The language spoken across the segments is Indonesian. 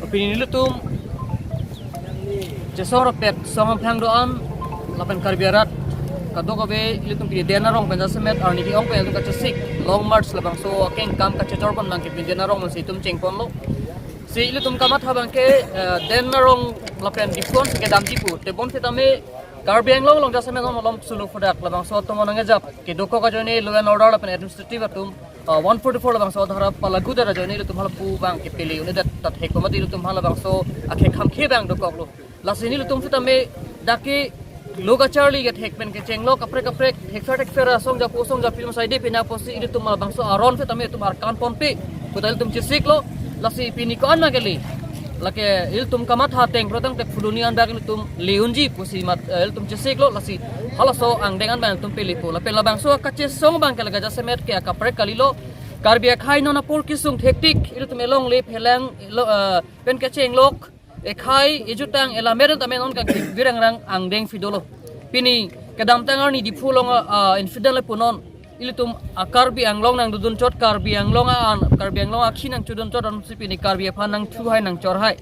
Opini lutum jesor pet songam phang doan lapan karbiarat kadok abe lutum pi dena rong penja semet arni ki ong pel ka chasik long march labang so keng kam ka chechor pon bang ki dena rong si tum cheng pon lo si lutum kamat habang ke dena rong lapen dipon ke dam dipu te bom se tame karbiang long jasa me long sulu fodak labang so to monang jap ke doko ka jone law and order lapen administrative atum 144 labang so dhara palagu dara jone lutum hala pu bang ke pele une dat tat he komati lutum hala bang so akhe kham khe bang dokok lo lasini lutum se tame daki loga charlie get hekpen ke chenglo kapre hekfera song ja film saide pina posi lutum hala bang so aron se tame tum ar kan pompe kudal tum chisik lo lasi pini ko an mageli lake iltum kamat hateng protang tek fudunian bag iltum leunji pusi mat iltum cheseklo lasi halaso ang dengan ban iltum pelipo la pela bangso kache song bang kala gaja semet ke kapre kalilo karbia khai nona por kisung hektik iltum elong le phelang pen ke cheng lok e khai ejutang elamer tamen on ka virang rang ang deng fidolo pini kadam tangar ni dipulong infidel punon ilitum akarbi anglong nang dudun chot karbi anglong akhinang chudun chot on sipini karbi phanang thu hai nang chor hai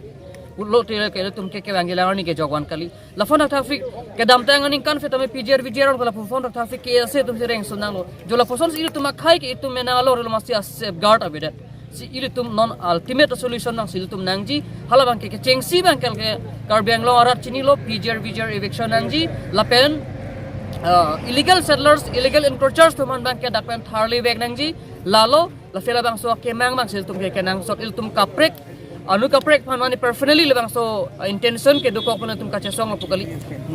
ullo tele ke tum ke angilang ni ke jogwan kali la phone traffic ke dam tang aning kan fetame pjr vjr on la phone traffic ke ase tum se reng sunang lo jola poson ilitum khai ke itum mena lo rel masti safeguard abidat si ilitum non ultimate solution nang ilitum nangji halabang ke chengsi bang kel ke karbi anglong arat chini lo pjr vjr eviction nangji la pen illegal settlers, illegal encroachers to man bang ke dakpan tharli bag nangji lalo la fela bang so ke mang bang sil tum ke nang so iltum kaprek anu kaprek phanwani personally le bang so intention ke dukok pun tum ka chesong pukali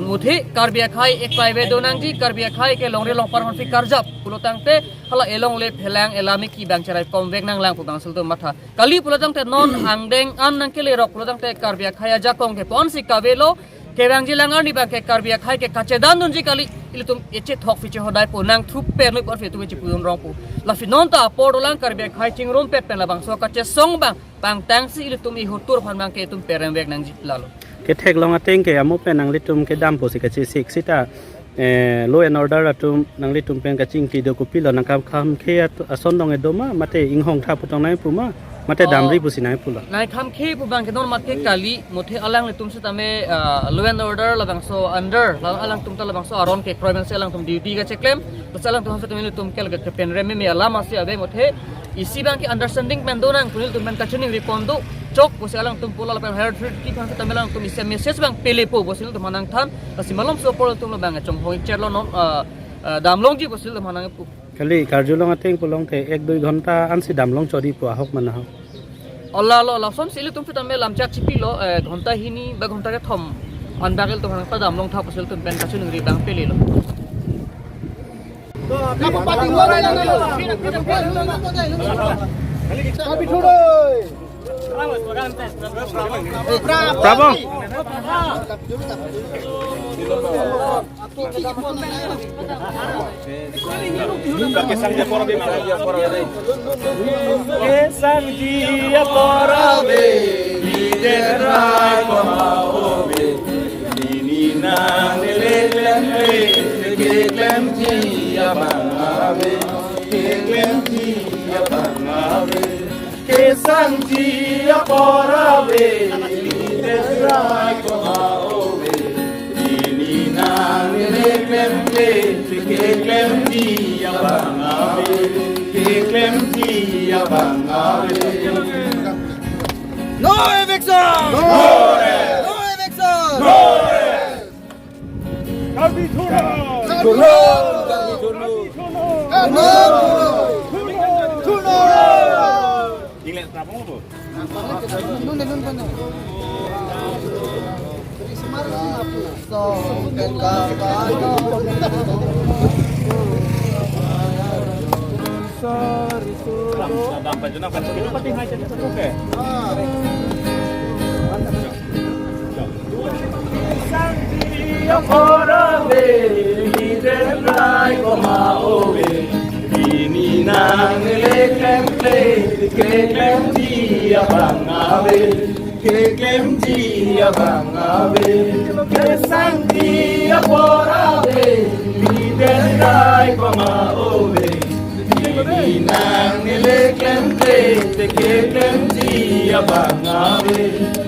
muthe karbia khai ek pai ve do nangji karbia khai ke longre long par fi karjap pulotang te hala elong le phelang elami ki bang charai kom vek nang lang pu bang sil tum matha kali pulotang te non angdeng an nang ke le rok pulotang te karbia khai ja kong ke pon si kavelo kerang jilangar ni bang ke karbia khai ke kachedan dunji kali ilitum eche thok fiche hodai po nang thup per noi por fe tu chi pun rong pu la finon ta por dolang karbia khai ching rom pe pen la bang so ka che song bang tang si ilitum I hutur phan bang ke tum perem vek nang ji lalo ke thek long ateng ke amu pe nang litum ke dam po si ka chi sik sita law and order atum nang litum pen ka ching ki do ko pilo nang kam kham khe ason dong e doma mate ing hong tha putong nai pu ma mate damri pusi nai pula nai kham khe pu bang ke non mate kali mothe alang le tum se tame law and order la bang so under alang tum ta la bang so aron ke crime se alang tum duty ka cheklem to salang tum se tum tum kel ga pen rem me alama se abe mothe isi bang ke understanding men do nang kunil tum men ka chuning respondo chok po se alang tum pula la pen head ki phang se tame alang tum ise message bang pele po bosil tum manang than asi malom so por tum la bang chong hoi cherlo non damlong ji bosil tum manang pu kali karjulong ateng pulong te 1-2 ঘন্টা ansi damlong chodi pu ahok man ha Allah Allah son sili tum fitam melam chak chipi lo ghonta hini ba ghonta ke thom an bagel to pa dam long tha pasil tum pen kachu nungri bang pele lo kamu pati ngore na kapi thudoi Prabong Kesang dia porabe liderai komaobe dinina neleklem keklem dia bangabe keklem dia bangabe kesang dia porabe liderai komaobe dinina neleklem keklem dia bangabe keklem dia bangabe. No eviction! No eviction! No Kalbi Thuno! Thuno! Thuno! Thuno! Ingat apa tu?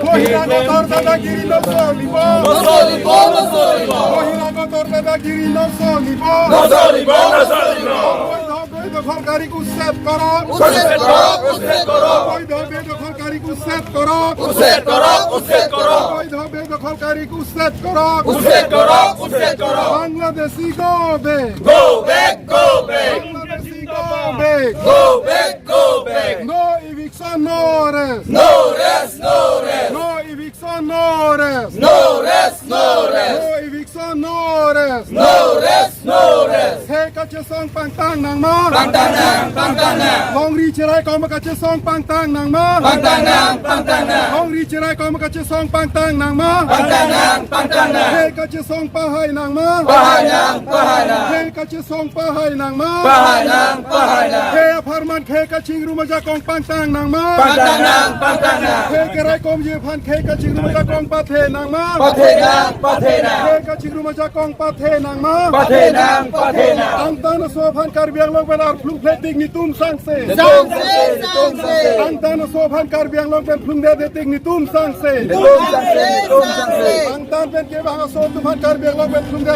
Bojinagotor dadagiri no solibo. No solibo, no solibo. Bojinagotor dadagiri no solibo. No solibo, no solibo. বেদখলকারী উচ্ছেদ করো। উচ্ছেদ করো, উচ্ছেদ করো। বৈধ বেদখলকারী উচ্ছেদ করো। উচ্ছেদ করো, উচ্ছেদ করো। বৈধ বেদখলকারী উচ্ছেদ করো। উচ্ছেদ করো, উচ্ছেদ করো। Bangladeshi go back. Go back, go back. Bangladeshi go back. Go back, go back. No eviction, no rest. No rest, no rest. No eviction, no rest. No rest, no rest. No eviction, no rest. No rest, no rest. He kache song pangtang nang ma. Pangtanang, pangtanang. Long ri chirai kom kache song pangtang nang ma. Pangtanang, pangtanang. Long ri chirai kom kache song pangtang nang ma. Pangtanang, pangtanang. He kache song pahai nang ma. Pahanang, pahanang. He kache song pahai nang ma. Pahanang, pahanang. He apartment he kaching rumaja kong pangtang nang ma. Pangtanang, pangtanang. He kerai kom ye phan he kaching rumaja kong pathe nang ma. Pathenang, pathenang. He kaching rumaja kong pathe nang ma. Pathenang, pathenang. Ang tan so phan karbiang long benar flung pleting ni tum sang se. Sangse, sangse. Ang tan so phan karbiang long ben flung de ting ni tum sang se. Sangse, sangse. Ang tan ben ke bang so tu phan karbiang long ben flung de